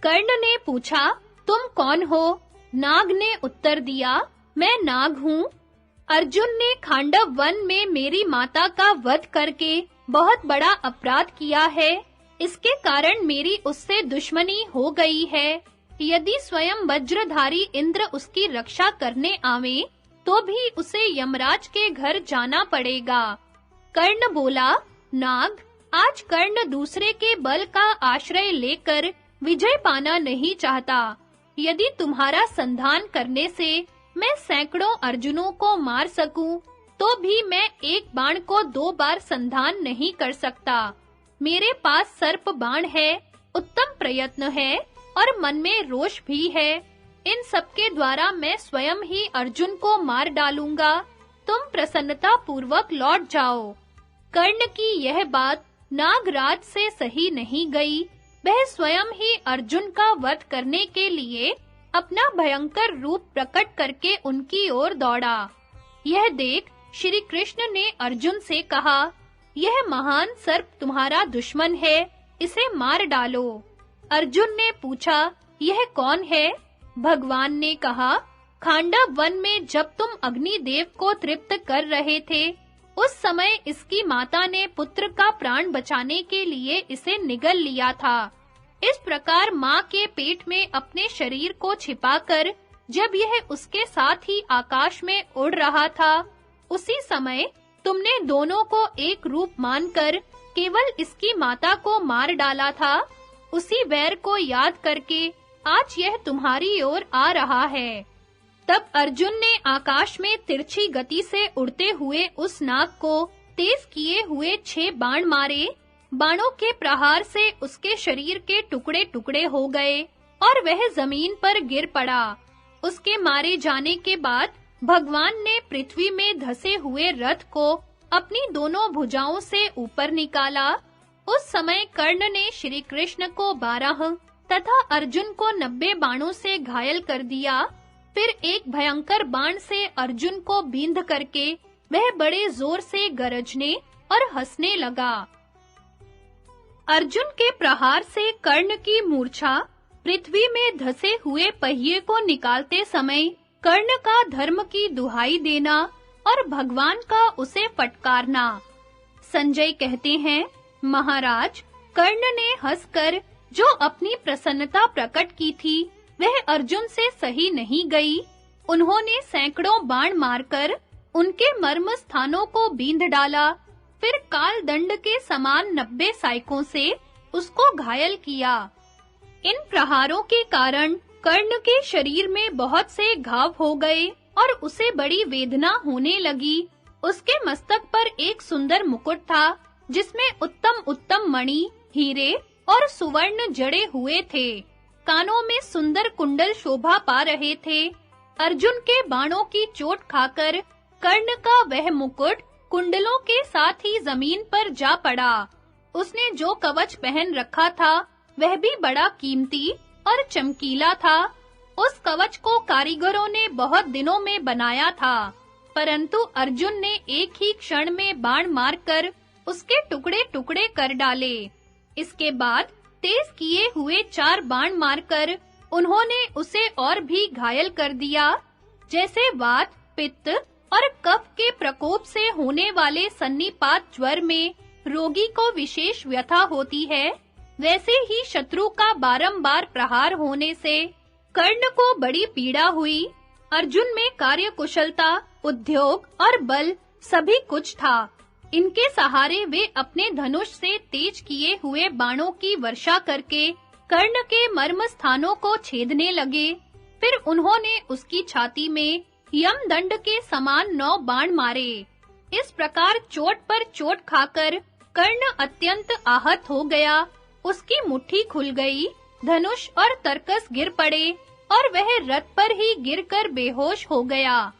कर्ण ने पूछा, तुम कौन हो? नाग ने उत्तर दिया, मैं नाग हूँ। अर्जुन ने खांडव वन में मेरी माता का वध करके बहुत बड़ा अपराध किया है। इसके कारण मेरी उससे दुश्मनी हो गई है। यदि स्वयं वज्रधारी इंद्र उसकी रक्षा करने आवे, तो भी उसे यमराज के घर जाना पड़ेगा। कर्ण बोला, नाग, आज कर्ण दूसरे के बल का आश्रय लेकर विजय पाना नहीं चाहता। यदि तुम्हारा संधान करने से मैं सैकड़ों अर्जुनों को मार सकूं, तो भी मैं एक बाण को 2 बार संधान नहीं कर सकता। मेरे पास सर्प बाण है, उत्तम प्रयत्न है और मन में रोष भी है। इन सब के द्वारा मैं स्वयं ही अर्जुन को मार डालूंगा। तुम प्रसन्नता पूर्वक लौट जाओ। कर्ण की यह बात नागराज से सही नहीं गई। वह स्वयं ही अर्जुन का वध करने के लिए अपना भयंकर रूप प्रकट करके उनकी ओर दौड़ा। यह देख श्री कृष्ण ने अर्जुन से कहा, यह महान सर्प तुम्हारा दुश्मन है, इसे मार डालो। अर्जुन ने पूछा, यह कौन है? भगवान ने कहा, खांडव वन में जब तुम अग्निदेव को तृप्त कर रहे थे, उस समय इसकी माता ने पुत्र का प्राण बचाने के लिए इसे निगल लिया था। इस प्रकार माँ के पेट में अपने शरीर को छिपाकर जब यह उसके साथ ही आकाश में उड़ रहा था, उसी समय तुमने दोनों को एक रूप मानकर केवल इसकी माता को मार डाला था। उसी वैर को याद करके आज यह तुम्हारी ओर आ रहा है। तब अर्जुन ने आकाश में तिरछी गति से उड़ते हुए उस नाग को तेज किए हुए 6 बाण मारे। बाणों के प्रहार से उसके शरीर के टुकड़े-टुकड़े हो गए और वह जमीन पर गिर पड़ा। उसके मारे जाने के बाद भगवान ने पृथ्वी में धसे हुए रथ को अपनी दोनों भुजाओं से ऊपर निकाला। उस समय कर्ण ने श्री कृष्ण को 12 तथा अर्जुन को 90 बाणों से घायल कर दिया। फिर एक भयंकर बाण से अर्जुन को बींध करके वह बड़े जोर से गरजने और हंसने लगा। अर्जुन के प्रहार से कर्ण की मूर्छा पृथ्वी में धसे हुए पहिए को निकालते समय कर्ण का धर्म की दुहाई देना और भगवान का उसे फटकारना। संजय कहते हैं, महाराज, कर्ण ने हंसकर जो अपनी प्रसन्नता प्रकट की थी, वह अर्जुन से सही नहीं गई। उन्होंने सैकड़ों बाण मारकर उनके मर्म स्थानों को बींध डाला, फिर काल दंड के समान 90 साइकों से उसको घायल किया। इन प्रहारों के कारण कर्ण के शरीर में बहुत से घाव हो गए और उसे बड़ी वेदना होने लगी। उसके मस्तक पर एक सुंदर मुकुट था, जिसमें उत्तम-उत्तम मणि, हीरे और सुवर्ण जड़े हुए थे। कानों में सुंदर कुंडल शोभा पा रहे थे। अर्जुन के बाणों की चोट खाकर कर्ण का वह मुकुट कुंडलों के साथ ही जमीन पर जा पड़ा। उसने जो कवच पहन रखा था, वह भी बड़ा कीमती और चमकीला था। उस कवच को कारीगरों ने बहुत दिनों में बनाया था, परंतु अर्जुन ने एक ही क्षण में बाण मारकर उसके टुकड़े-टुकड़े कर डाले। इसके बाद तेज किए हुए 4 बाण मारकर उन्होंने उसे और भी घायल कर दिया। जैसे वात, पित्त और कफ के प्रकोप से होने वाले सन्निपात ज्वर में रोगी को विशेष व्यथा होती है, वैसे ही शत्रु का बारंबार प्रहार होने से कर्ण को बड़ी पीड़ा हुई। अर्जुन में कार्यकुशलता, उद्योग और बल सभी कुछ था। इनके सहारे वे अपने धनुष से तेज किए हुए बाणों की वर्षा करके कर्ण के मर्म स्थानों को छेदने लगे। फिर उन्होंने उसकी छाती में यमदंड के समान 9 बाण मारे। इस प्रकार चोट पर चोट खाकर कर्ण अत्यंत आहत हो गया। उसकी मुट्ठी खुल गई, धनुष और तरकस गिर पड़े और वह रथ पर ही गिरकर बेहोश हो गया।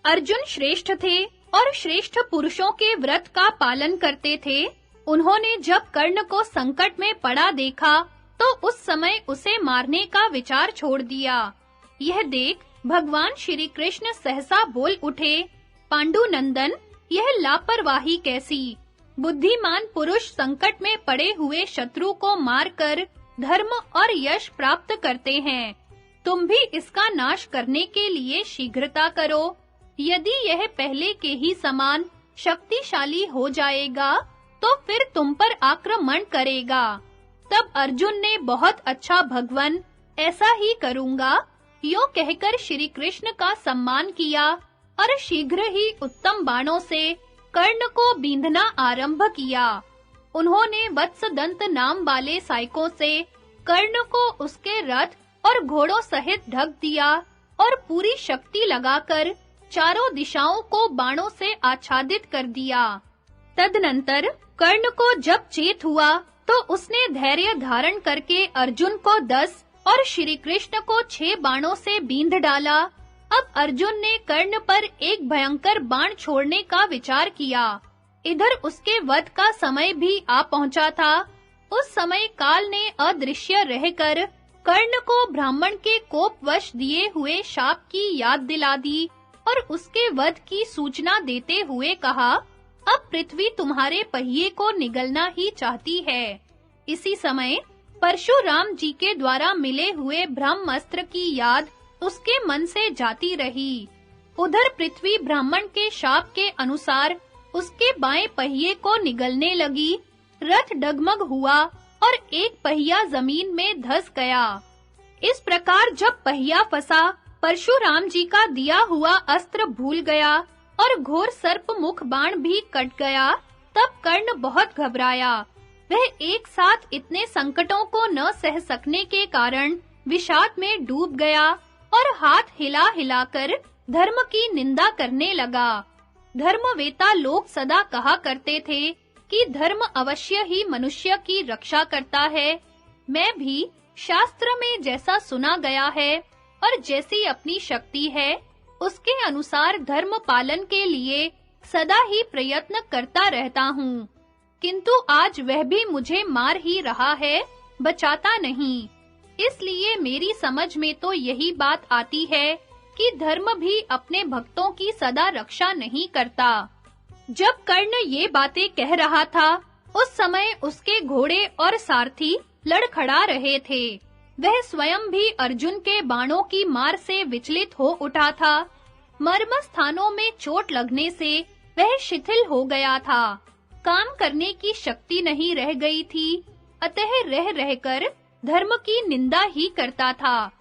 अर्जुन श्रेष्ठ थे और श्रेष्ठ पुरुषों के व्रत का पालन करते थे। उन्होंने जब कर्ण को संकट में पड़ा देखा, तो उस समय उसे मारने का विचार छोड़ दिया। यह देख भगवान श्री कृष्ण सहसा बोल उठे, पांडुनंदन, यह लापरवाही कैसी? बुद्धिमान पुरुष संकट में पड़े हुए शत्रु को मारकर धर्म और यश प्राप्त करते हैं। तुम भी इसका नाश करने के लिए शीघ्रता करो। यदि यह पहले के ही समान शक्तिशाली हो जाएगा, तो फिर तुम पर आक्रमण करेगा। तब अर्जुन ने बहुत अच्छा भगवन, ऐसा ही करूंगा, यो कहकर श्री कृष्ण का सम्मान किया और शीघ्र ही उत्तम बाणों से कर्ण को बींधना आरंभ किया। उन्होंने वत्सदंत नाम वाले सायकों से कर्ण को उसके रथ और घोड़ों सहित ढक दिया और पूरी शक्ति लगाकर चारों दिशाओं को बाणों से आच्छादित कर दिया। तदनंतर कर्ण को जब चेत हुआ, तो उसने धैर्य धारण करके अर्जुन को 10 और श्री कृष्ण को 6 बाणों से बींध डाला। अब अर्जुन ने कर्ण पर एक भयंकर बाण छोड़ने का विचार किया। इधर उसके वध का समय भी आ पहुंचा था। उस समय काल ने अदृश्य रहकर कर्ण को ब्राह्मण के कोपवश दिए हुए शाप की याद दिला दी और उसके वध की सूचना देते हुए कहा, अब पृथ्वी तुम्हारे पहिए को निगलना ही चाहती है। इसी समय परशुराम जी के द्वारा मिले हुए ब्रह्मास्त्र की याद उसके मन से जाती रही। उधर पृथ्वी ब्राह्मण के शाप के अनुसार उसके बाएं पहिए को निगलने लगी। रथ डगमग हुआ और एक पहिया जमीन में धंस गया। इस प्रकार जब पहिया फंसा, परशुराम जी का दिया हुआ अस्त्र भूल गया और घोर सर्प मुख बाण भी कट गया। तब कर्ण बहुत घबराया। वह एक साथ इतने संकटों को न सह सकने के कारण विषाद में डूब गया और हाथ हिला-हिलाकर धर्म की निंदा करने लगा। धर्मवेता लोग सदा कहा करते थे कि धर्म अवश्य ही मनुष्य की रक्षा करता है। मैं भी शास्त्र में जैसा सुना गया है और जैसी अपनी शक्ति है, उसके अनुसार धर्म पालन के लिए सदा ही प्रयत्न करता रहता हूँ। किंतु आज वह भी मुझे मार ही रहा है, बचाता नहीं। इसलिए मेरी समझ में तो यही बात आती है कि धर्म भी अपने भक्तों की सदा रक्षा नहीं करता। जब कर्ण ये बातें कह रहा था, उस समय उसके घोड़े और सारथी लड़खड़ा रहे थे। वह स्वयं भी अर्जुन के बाणों की मार से विचलित हो उठा था। मर्म स्थानों में चोट लगने से वह शिथिल हो गया था। काम करने की शक्ति नहीं रह गई थी, अतः रह रहकर धर्म की निंदा ही करता था।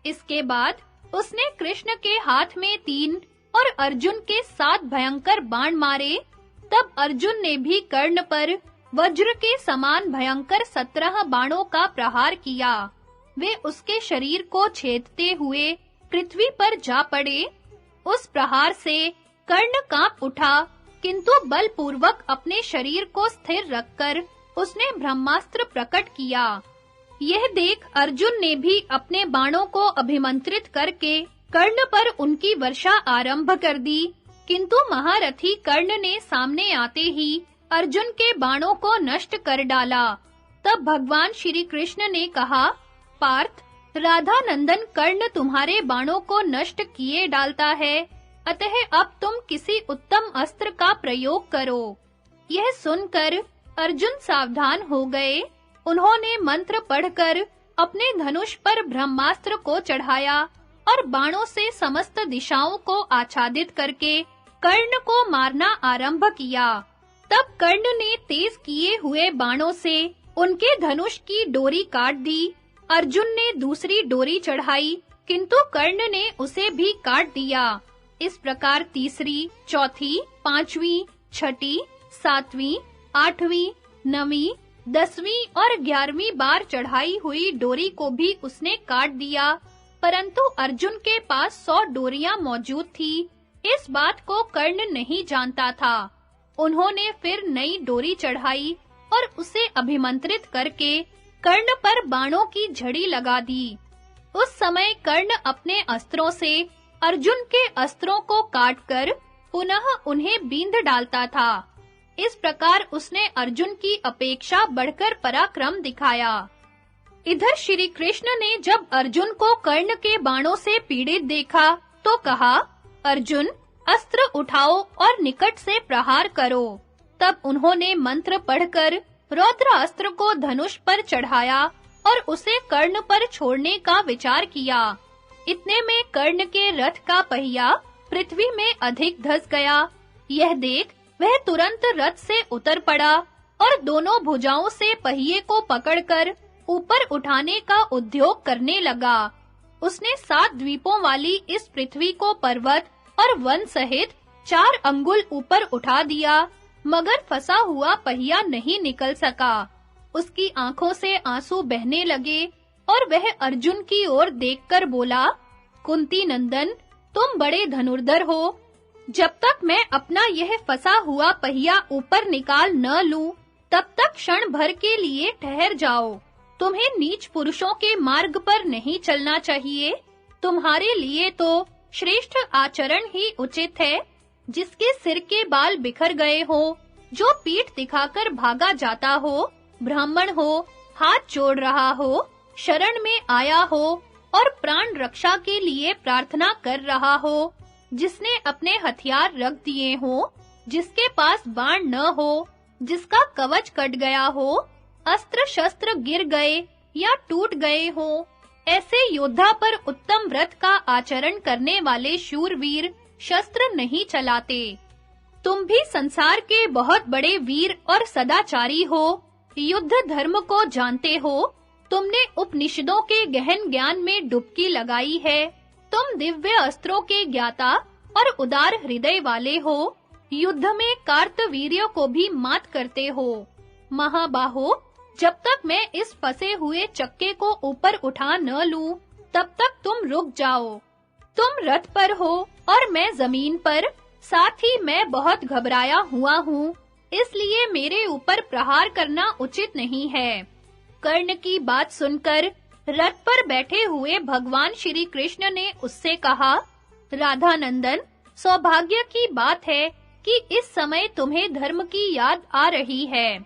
इसके बाद उसने कृष्ण के हाथ में 3 और अर्जुन के 7 भयंकर बाण मारे। तब अर्जुन ने भी कर्ण पर वज्र के समान भयंकर 17 बाणों का प्रहार किया। वे उसके शरीर को छेदते हुए पृथ्वी पर जा पड़े। उस प्रहार से कर्ण कांप उठा, किंतु बलपूर्वक अपने शरीर को स्थिर रखकर उसने ब्रह्मास्त्र प्रकट किया। यह देख अर्जुन ने भी अपने बाणों को अभिमंत्रित करके कर्ण पर उनकी वर्षा आरंभ कर दी, किंतु महारथी कर्ण ने सामने आते ही अर्जुन के बाणों को नष्ट कर डाला। तब भगवान श्री कृष्ण ने कहा, पार्थ, राधा नंदन कर्ण तुम्हारे बाणों को नष्ट किए डालता है, अतः अब तुम किसी उत्तम अस्त्र का प्रयोग करो। यह सुनकर अर्जुन सावधान हो गए। उन्होंने मंत्र पढ़कर अपने धनुष पर ब्रह्मास्त्र को चढ़ाया और बाणों से समस्त दिशाओं को आच्छादित करके कर्ण को मारना आरंभ किया। तब कर्ण ने तेज किए हुए बाणों से उनके धनुष की डोरी काट दी। अर्जुन ने दूसरी डोरी चढ़ाई, किंतु कर्ण ने उसे भी काट दिया। इस प्रकार तीसरी, चौथी, पांचवी, छठी, सातवीं, आठवीं, नवीं, 10वीं और 11वीं बार चढ़ाई हुई डोरी को भी उसने काट दिया, परंतु अर्जुन के पास 100 डोरियां मौजूद थी। इस बात को कर्ण नहीं जानता था। उन्होंने फिर नई डोरी चढ़ाई और उसे अभिमंत्रित करके कर्ण पर बाणों की झड़ी लगा दी। उस समय कर्ण अपने अस्त्रों से अर्जुन के अस्त्रों को काटकर पुनः उन्हें बींध डालता था। इस प्रकार उसने अर्जुन की अपेक्षा बढ़कर पराक्रम दिखाया। इधर श्री कृष्ण ने जब अर्जुन को कर्ण के बाणों से पीड़ित देखा, तो कहा, अर्जुन, अस्त्र उठाओ और निकट से प्रहार करो। तब उन्होंने मंत्र पढ़कर रौद्र अस्त्र को धनुष पर चढ़ाया और उसे कर्ण पर छोड़ने का विचार किया। इतने में कर्ण के रथ का पहिया पृथ्वी में अधिक धंस गया। यह देख वह तुरंत रथ से उतर पड़ा और दोनों भुजाओं से पहिए को पकड़कर ऊपर उठाने का उद्योग करने लगा। उसने 7 द्वीपों वाली इस पृथ्वी को पर्वत और वन सहित 4 अंगुल ऊपर उठा दिया, मगर फंसा हुआ पहिया नहीं निकल सका। उसकी आंखों से आंसू बहने लगे और वह अर्जुन की ओर देखकर बोला, कुंती नंदन, तुम बड़े धनुर्धर हो। जब तक मैं अपना यह फंसा हुआ पहिया ऊपर निकाल न लूं, तब तक क्षण भर के लिए ठहर जाओ। तुम्हें नीच पुरुषों के मार्ग पर नहीं चलना चाहिए। तुम्हारे लिए तो श्रेष्ठ आचरण ही उचित है। जिसके सिर के बाल बिखर गए हो, जो पीठ दिखाकर भागा जाता हो, ब्राह्मण हो, हाथ जोड़ रहा हो, शरण में आया हो और प्राण रक्षा के लिए प्रार्थना कर रहा हो, जिसने अपने हथियार रख दिए हो, जिसके पास बाण न हो, जिसका कवच कट गया हो, अस्त्र शस्त्र गिर गए या टूट गए हो, ऐसे योद्धा पर उत्तम व्रत का आचरण करने वाले शूरवीर शस्त्र नहीं चलाते। तुम भी संसार के बहुत बड़े वीर और सदाचारी हो, युद्ध धर्म को जानते हो। तुमने उपनिषदों के गहन ज्ञान में डुबकी लगाई है। तुम दिव्य अस्त्रों के ज्ञाता और उदार हृदय वाले हो। युद्ध में कार्तवीर्य को भी मात करते हो। महाबाहो, जब तक मैं इस फंसे हुए चक्के को ऊपर उठा न लूं, तब तक तुम रुक जाओ। तुम रथ पर हो और मैं जमीन पर, साथ ही मैं बहुत घबराया हुआ हूँ, इसलिए मेरे ऊपर प्रहार करना उचित नहीं है। कर्ण की बात सुनकर रथ पर बैठे हुए भगवान श्री कृष्ण ने उससे कहा, राधानंदन, सौभाग्य की बात है कि इस समय तुम्हें धर्म की याद आ रही है।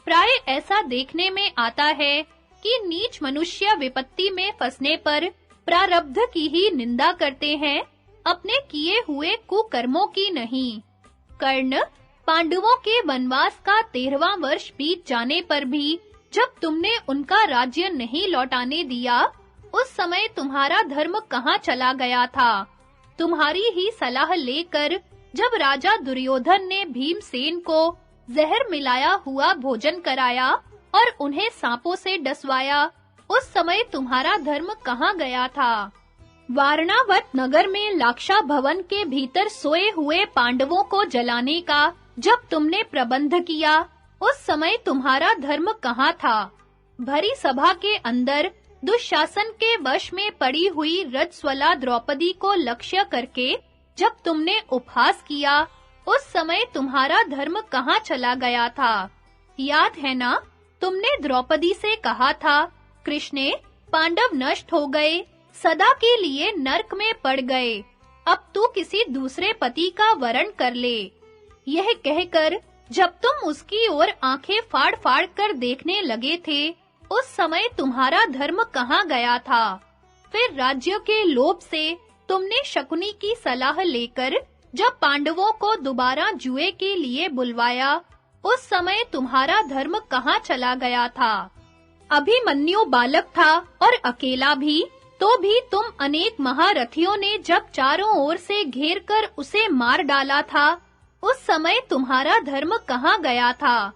प्राय ऐसा देखने में आता है कि नीच मनुष्य विपत्ति में फंसने पर प्रारब्ध की ही निंदा करते हैं, अपने किए हुए कुकर्मों की नहीं। कर्ण, पांडवों के वनवास का 13वां वर्ष बीत जाने पर भी जब तुमने उनका राज्य नहीं लौटाने दिया, उस समय तुम्हारा धर्म कहाँ चला गया था? तुम्हारी ही सलाह लेकर जब राजा दुर्योधन ने भीमसेन को जहर मिलाया हुआ भोजन कराया और उन्हें सांपों से डसवाया, उस समय तुम्हारा धर्म कहाँ गया था? वारणावत नगर में लाक्षा भवन के भीतर सोए हुए पांडवों को जलाने का जब तुमने प्रबंध किया, उस समय तुम्हारा धर्म कहाँ था? भरी सभा के अंदर दुशासन के वश में पड़ी हुई रजस्वला द्रौपदी को लक्ष्य करके जब तुमने उपहास किया, उस समय तुम्हारा धर्म कहाँ चला गया था? याद है ना, तुमने द्रौपदी से कहा था, कृष्णे, पांडव नष्ट हो गए, सदा के लिए नरक में पड़ गए, अब तू किसी दूसरे पति का वरण कर ले। यह कहकर जब तुम उसकी ओर आंखें फाड़-फाड़ कर देखने लगे थे, उस समय तुम्हारा धर्म कहाँ गया था? फिर राज्य के लोभ से तुमने शकुनी की सलाह लेकर जब पांडवों को दोबारा जुए के लिए बुलवाया, उस समय तुम्हारा धर्म कहाँ चला गया था? अभिमन्यु बालक था और अकेला भी, तो भी तुम अनेक महारथियों ने जब चारों ओर से घेर कर उसे मार डाला था, उस समय तुम्हारा धर्म कहाँ गया था?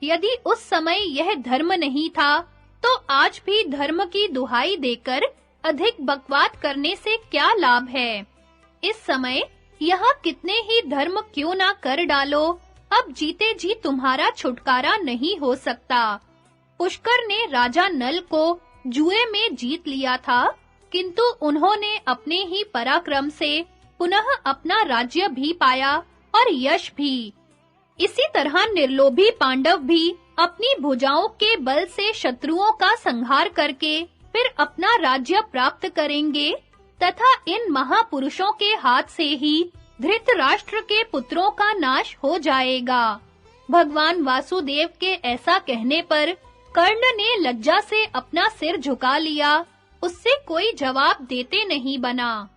यदि उस समय यह धर्म नहीं था, तो आज भी धर्म की दुहाई देकर अधिक बकवाद करने से क्या लाभ है? इस समय यहाँ कितने ही धर्म क्यों ना कर डालो, अब जीते जी तुम्हारा छुटकारा नहीं हो सकता। पुष्कर ने राजा नल को जुए में जीत लिया था, किंतु उन्होंने अपने ही पराक्रम से पुनः अपना राज्य भी पाया और यश भी। इसी तरह निर्लोभी पांडव भी अपनी भुजाओं के बल से शत्रुओं का संहार करके फिर अपना राज्य प्राप्त करेंगे, तथा इन महापुरुषों के हाथ से ही धृतराष्ट्र के पुत्रों का नाश हो जाएगा। भगवान वासुदेव के ऐसा कहने पर कर्ण ने लज्जा से अपना सिर झुका लिया, उससे कोई जवाब देते नहीं बना।